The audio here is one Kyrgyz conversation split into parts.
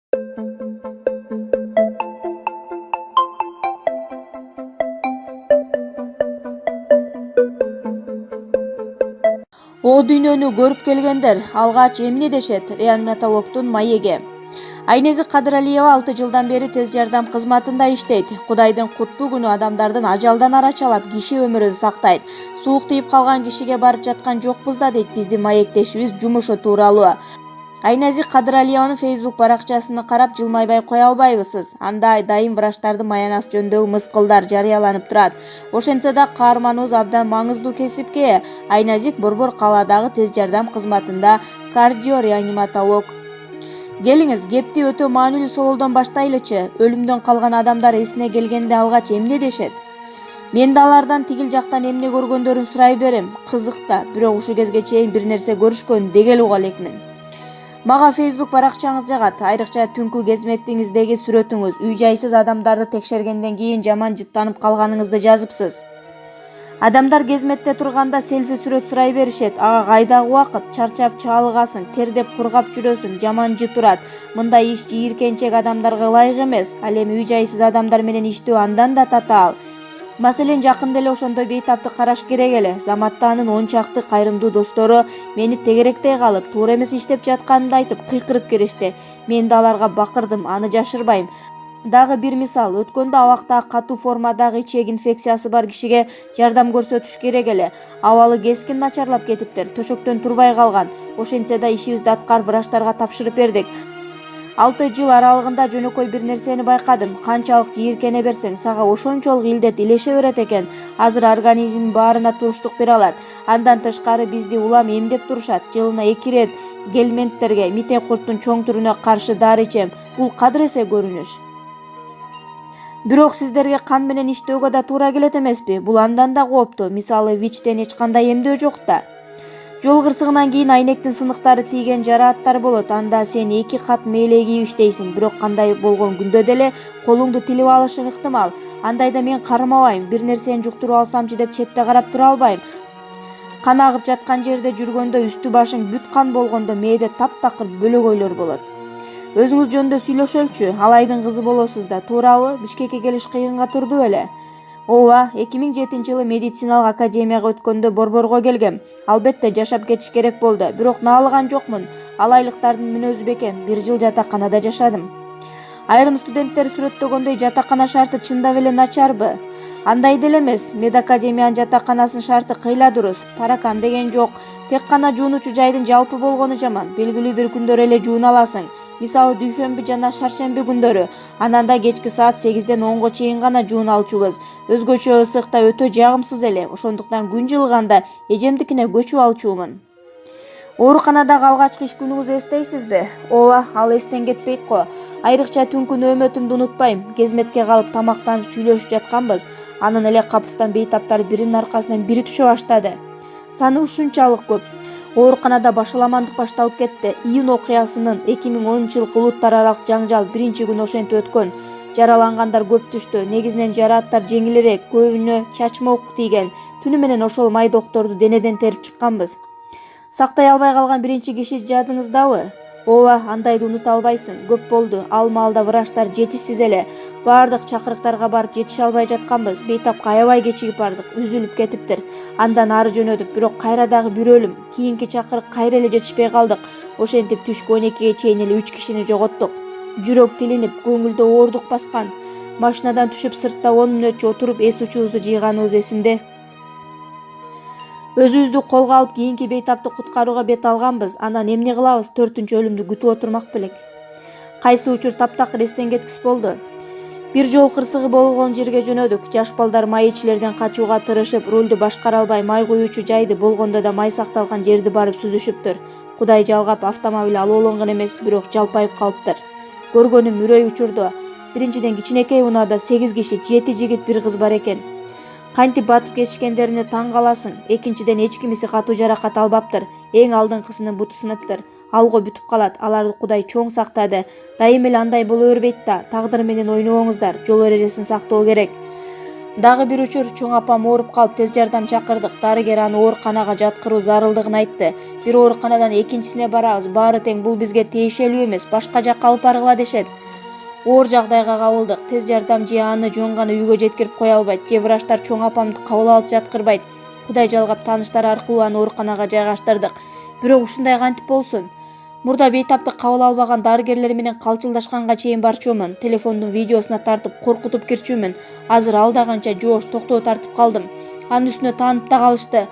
О дүйнөнү көрүп келгендер алгач эмне дешет? Реаниматологдун маеги. Айнези Кадыралиева 6 жылдан бери тез жардам кызматында иштейт. Кудайдын куттуу күнү адамдардын ажалдан арачалап, киши өмүрүн сактайт. Суук тийип калган кишиге барып жаткан жокпуз да, дейт биздин маектешибиз жумушу тууралуу. Айнези Кадыралиеванын Facebook баракчасын карап жылмайбай кое албайбыз. Анда дайым врачтардын маянасы жөнүндөгү мыскылдар жарыяланып турат. Ошентсе да каарманыбыз абдан маңыздуу кесипке. Айназик Борбор калаадагы тез жардам кызматында кардиореаниматолог. Келиңиз, кепти өтө маанилүү суолдон баштайлычы. Өлүмдөн калган адамдар эсине келгенде алгач эмне дешет? Мен да алардан тигил жактан эмне көргөндөрүн сурай берем. Кызык да, бирок ушул кезге чейин бир нерсе көрүшкөн дегел уга элекмин. Мага Facebook баракчаңыз жагат, айрыкча түнкү кезметтиңиздеги сүрөтүңүз. Үй-жайсыз адамдарды текшергенден кийин жаман жыттанып калганыңызды жазыпсыз. Адамдар кезметте турганда селфи сүрөт сурай беришет. Ага кайдагы убакыт? Чарчап чалыгасың, тердеп кургап жүрөсүң, жаман жыт урат. Мындай иш жийиркенчек адамдарга ылайык эмес. Ал эми үй-жайсыз адамдар менен иштөө андан да татаал. Маселен, жакында эле ошондой бейтапты караш керек эле. Заматта анын 10 чакты кайрымдуу достору мени тегеректей калып, туура эмес иштеп жатканымды айтып кыйкырып келишти. Мен да аларга бакырдым, аны жашырбайм. Дагы бир мисал, өткөндө абактагы катуу формадагы ичек инфекциясы бар кишиге жардам көрсөтүш керек эле. Абалы кескин начарлап кетиптир, төшөктөн турбай калган. Ошентсе да ишибизди аткарып врачтарга тапшырып бердик. 6 жыл аралыгында жөнөкөй бир нерсени байкадым. Канчалык жийиркене берсең, сага ошончолук илдет илеше берет экен. Азыр организмдин баарына туруштук бере алат. Андан тышкары бизди улам эмдеп турушат. Жылына 2 рет гельминттерге, мите курттун чоң түрүнө каршы дары ичем. Бул кадыр эсе көрүнүш. Бирок сиздерге кан менен иштөөгө да туура келет эмеспи? Бул андан да кооптуу. Мисалы, ВИЧтен эч кандай эмдөө жок да. Жол кырсыгынан кийин айнектин сыныктары тийген жарааттар болот. Анда сен 2 кат мээлей кийип иштейсиң, бирок кандай болгон күндө деле колуңду тилип алышың ыктымал. Андайда мен кармабайм, бир нерсени жуктуруп алсамчы деп четте карап тура албайм. Кан агып жаткан жерде жүргөндө, үстү башың бүт кан болгондо мээде таптакыр бөлөгөйлөр болот. Өзүңүз жөнүндө сүйлөшөлүчү. Алайдын кызы болосуз да, туурабы? Бишкекке келиш кыйынга турду беле? Ооба, 2007-жылы медициналык академияга өткөндө Борборго келгем. Албетте жашап кетиш керек болду, бирок наалыган жокмун. Алайлыктардын мүнөзү бекем. 1 жыл жатаканада жашадым. Айрым студенттер сүрөттөгөндөй жатакана шарты чындап эле начарбы? Андай деле эмес. Медакадемиянын жатаканасынын шарты кыйла дурус. Таракан деген жок. Тек гана жуунучу жайдын жалпы болгону жаман. Белгилүү бир күндөр эле жууна аласың. Мисалы, дүйшөмбү жана шаршемби күндөрү. Анан да кечки саат 8ден 10го чейин гана жууна алчубуз. Өзгөчө ысык да өтө жагымсыз эле. Ошондуктан күн жылыганда эжемдикине көчүп алчумун. Ооруканадагы алгачкы иш күнүңүздү эстейсизби? Ооба, ал эстен кетпейт го. Айрыкча түнкү нөөмөтүмдү унутпайм. Кезметке калып тамактанып сүйлөшүп жатканбыз. Анан эле капыстан бейтаптар биринин аркасынан бири түшө баштады. Саны ушунчалык көп. Ооруканада башаламандык башталып кетти. Июнь окуясынын 2010-жылкы улуттар аралык жаңжал 1-күнү ошентип өткөн. Жаралангандар көп түштү. Негизинен жарааттар жеңилирээк, көбүнө чачма оку тийген. Түнү менен ошол майдокторду денеден терип чыкканбыз. Сактай албай калган биринчи киши жадыңыздабы? Ооба, андайды унута албайсың. Көп болду. Ал маалда врачтар жетишсиз эле. Баардык чакырыктарга барып жетише албай жатканбыз. Бейтапка аябай кечигип бардык. Үзүлүп кетиптир. Андан ары жөнөдүк, бирок кайра дагы бир өлүм. Кийинки чакырык кайра эле жетишпей калдык. Ошентип түшкү 12ге чейин эле 3 кишини жоготтук. Жүрөк тилинип, көңүлдө оордук баскан. Машинадан түшүп сыртта 10 мүнөтчө отуруп эс учубузду жыйганыбыз эсимде. Өзүбүздү колго алып кийинки бейтапты куткарууга бет алганбыз. Анан эмне кылабыз? 4-өлүмдү күтүп отурмак белек. Кайсы учур таптакыр эстен кеткис болду. Бир жол кырсыгы болгон жерге жөнөдүк. Жаш балдар май ичилерден качууга тырышып, рулду башкара албай май куюучу жайды, болгондо да май сакталган жерди барып сүзүшүптүр. Кудай жалгап, автомобиль алууланган эмес, бирок жалпайып калыптыр. Көргөнүм үрөй учурду. Биринчиден, кичинекей унаада 8 киши, 7 жигит, 1 кыз бар экен. Кантип батып кетишкендерине таң каласың. Экинчиден, эч кимиси катуу жаракат албаптыр. Эң алдыңкысынын буту сыныптыр. Алго бүтүп калат. Аларды Кудай чоң сактады. Дайым эле андай боло бербейт да. Тагдыр менен ойнобоңуздар. Жол эрежесин сактоо керек. Дагы бир учур: чоң апам ооруп калып тез жардам чакырдык. Дарыгер аны ооруканага жаткыруу зарылдыгын айтты. Бир ооруканадан экинчисине барабыз. Баары тең, бул бизге тиешелүү эмес, башка жакка алып баргыла дешет. Оор жагдайга кабылдык. Тез жардам же аны жөн гана үйгө жеткирип кое албайт, же врачтар чоң апамды кабыл алып жаткырбайт. Кудай жалгап тааныштар аркылуу аны ооруканага жайгаштырдык. Бирок ушундай кантип болсун? Мурда бейтапты кабыл албаган дарыгерлер менен калчылдашканга чейин барчумун. Телефондун видеосуна тартып коркутуп кирчүмүн. Азыр ал да канча жоош, токтоо тартып калдым. Анын үстүнө таанып да калышты.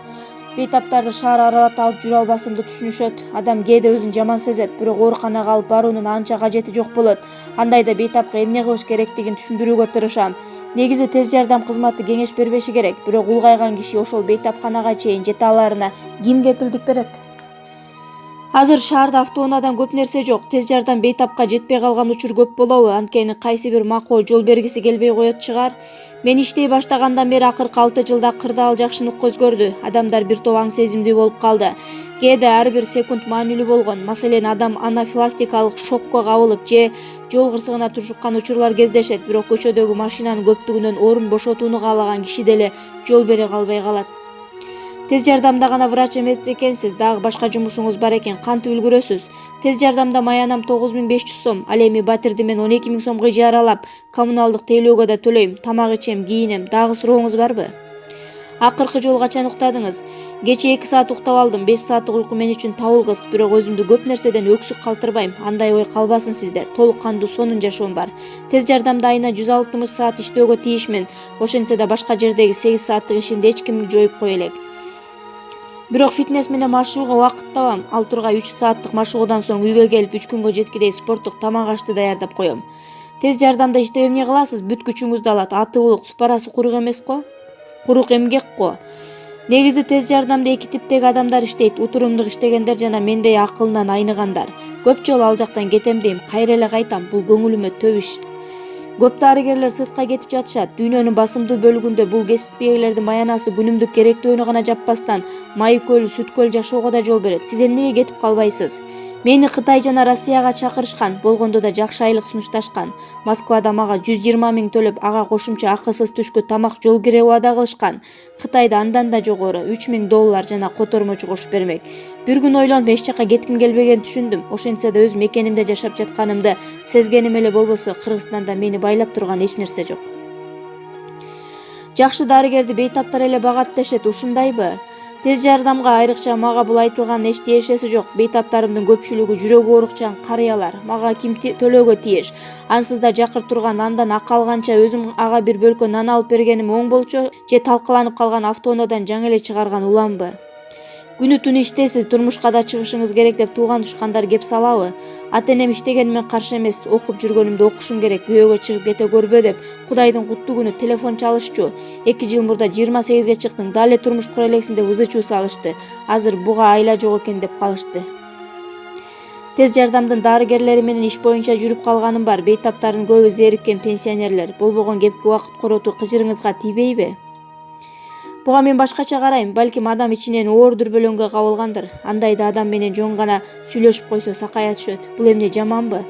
Бейтаптарды шаар аралап алып жүрө албасымды түшүнүшөт. Адам кээде өзүн жаман сезет, бирок ооруканага алып баруунун анча кажети жок болот. Андайда бейтапка эмне кылыш керектигин түшүндүрүүгө тырышам. Негизи тез жардам кызматы кеңеш бербеши керек, бирок улгайган киши ошол бейтапканага чейин жете аларына ким кепилдик берет? Азыр шаарда автоунаадан көп нерсе жок. Тез жардам бейтапка жетпей калган учур көп болобу? Анткени кайсы бир макоо жол бергиси келбей коет чыгар. Мен иштей баштагандан бери акыркы 6 жылда кырдаал жакшыныкка өзгөрдү. Адамдар бир топ аң сезимдүү болуп калды. Кээде ар бир секунд маанилүү болгон. Маселен, адам анафилактикалык шокко кабылып же жол кырсыгына тушуккан учурлар кездешет. Бирок көчөдөгү машинанын көптүгүнөн орун бошотууну каалаган киши деле жол бере калбай калат. Тез жардамда гана врач эмес экенсиз, дагы башка жумушуңуз бар экен, кантип үлгүрөсүз? Тез жардамда маянам 9500 сом, ал эми батирди мен 12 000 сомго ижаралап, коммуналдык тейлөөгө да төлөйм, тамак ичем, кийинем. Дагы сурооңуз барбы? Акыркы жолу качан уктадыңыз? Кече 2 саат уктап алдым. 5 сааттык уйку мен үчүн табылгыс, бирок өзүмдү көп нерседен өксүк калтырбайм. Андай ой калбасын сизде. Толук кандуу сонун жашоом бар. Тез жардамда айына 160 саат иштөөгө тийишмин. Ошентсе да башка жердеги 8 сааттык ишимди эч ким жоюп кое элек. Бирок фитнес менен машыгууга убакыт табам. Ал тургай 3 сааттык машыгуудан соң үйгө келип 3 күнгө жеткидей спорттук тамак ашты даярдап коем. Тез жардамда иштеп эмне кыласыз? Бүт күчүңүздү алат. Аты улук, супарасы курук эмес го? Курук эмгек го. Негизи тез жардамда 2 типтеги адамдар иштейт: утурумдук иштегендер жана мендей акылынан айныгандар. Көп жолу ал жактан кетем дейм, кайра эле кайтам. Бул көңүлүмө төп иш. Көп дарыгерлер сыртка кетип жатышат. Дүйнөнүн басымдуу бөлүгүндө бул кесиптегилердин маянасы күнүмдүк керектөөнү гана жаппастан, майкөл, сүткөл жашоого да жол берет. Сиз эмнеге кетип калбайсыз? Мени Кытай жана Россияга чакырышкан, болгондо да жакшы айлык сунушташкан. Москвада мага 120 000 төлөп, ага кошумча акысыз түшкү тамак, жол кире убада кылышкан. Кытайда андан да жогору $3000 жана котормочу кошуп бермек. Бир күн ойлонуп эч жака кетким келбегенин түшүндүм. Ошентсе да өз мекенимде жашап жатканымды сезгеним эле болбосо, Кыргызстанда мени байлап турган эч нерсе жок. Жакшы дарыгерди бейтаптар эле багат дешет, ушундайбы? Тез жардамга, айрыкча мага бул айтылган эч тиешеси жок. Бейтаптарымдын көпчүлүгү жүрөгү оорукчан карыялар. Мага ким төлөөгө тийиш? Ансыз да жакыр турган, андан акы алганча өзүм ага бир бөлкө нан алып бергеним оң болчу, же талкаланып калган автоунаадан жаңы эле чыгарган уламбы? Күнү түнү иштейсиз, турмушка да чыгышыңыз керек деп тууган тушкандар кеп салабы? Ата-энем иштегениме каршы эмес, окуп жүргөнүмдө окушуң керек, күйөөгө чыгып кете көрбө деп Кудайдын куттуу күнү телефон чалышчу. 2 жыл мурда 28ге чыктың, дале турмуш кура элексиң деп ызы-чуу салышты. Азыр буга айла жок экен деп калышты. Тез жардамдын дарыгерлери менен иш боюнча жүрүп калганым бар. Бейтаптардын көбү зериккен пенсионерлер. Болбогон кепки убакыт коротуу кыжырыңызга тийбейби? Буга мен башкача карайм. Балким адам ичинен оор дүрбөлөңгө кабылгандыр. Андайда адам менен жөн гана сүйлөшүп койсо сакая түшөт. Бул эмне, жаманбы?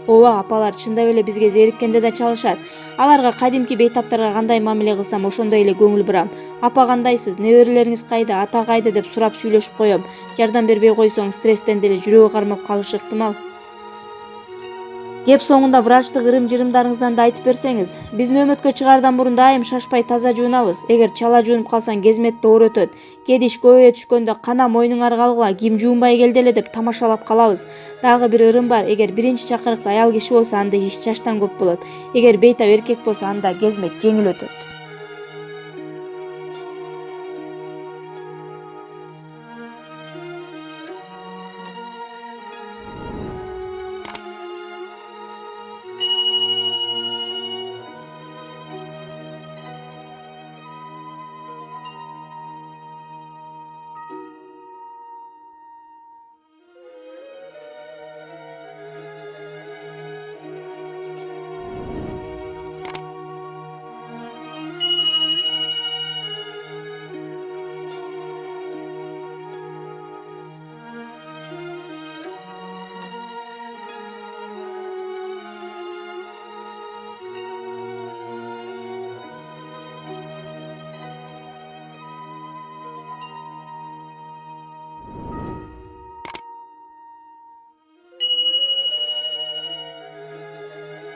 Ооба, апалар чындап эле бизге зериккенде да чалышат. Аларга кадимки бейтаптарга кандай мамиле кылсам, ошондой эле көңүл бурам. Апа, кандайсыз? Неберелериңиз кайда? Ата кайда деп сурап сүйлөшүп коем. Жардам бербей койсоң, стресстен деле жүрөгү кармап калышы ыктымал. Кеп соңунда врачтык ырым-жырымдарыңыздан да айтып берсеңиз. Биз нөөмөткө чыгаардан мурун дайым шашпай таза жуунабыз. Эгер чала жуунуп калсаң, кезметте оор өтөт. Кээде иш көбөйө түшкөндө кана мойнуңар калгыла, ким жуунбай келди эле деп тамашалап калабыз. Дагы бир ырым бар: эгер биринчи чакырыкта аял киши болсо, анда иш чачтан көп болот. Эгер бейтап эркек болсо, анда кезмет жеңил өтөт.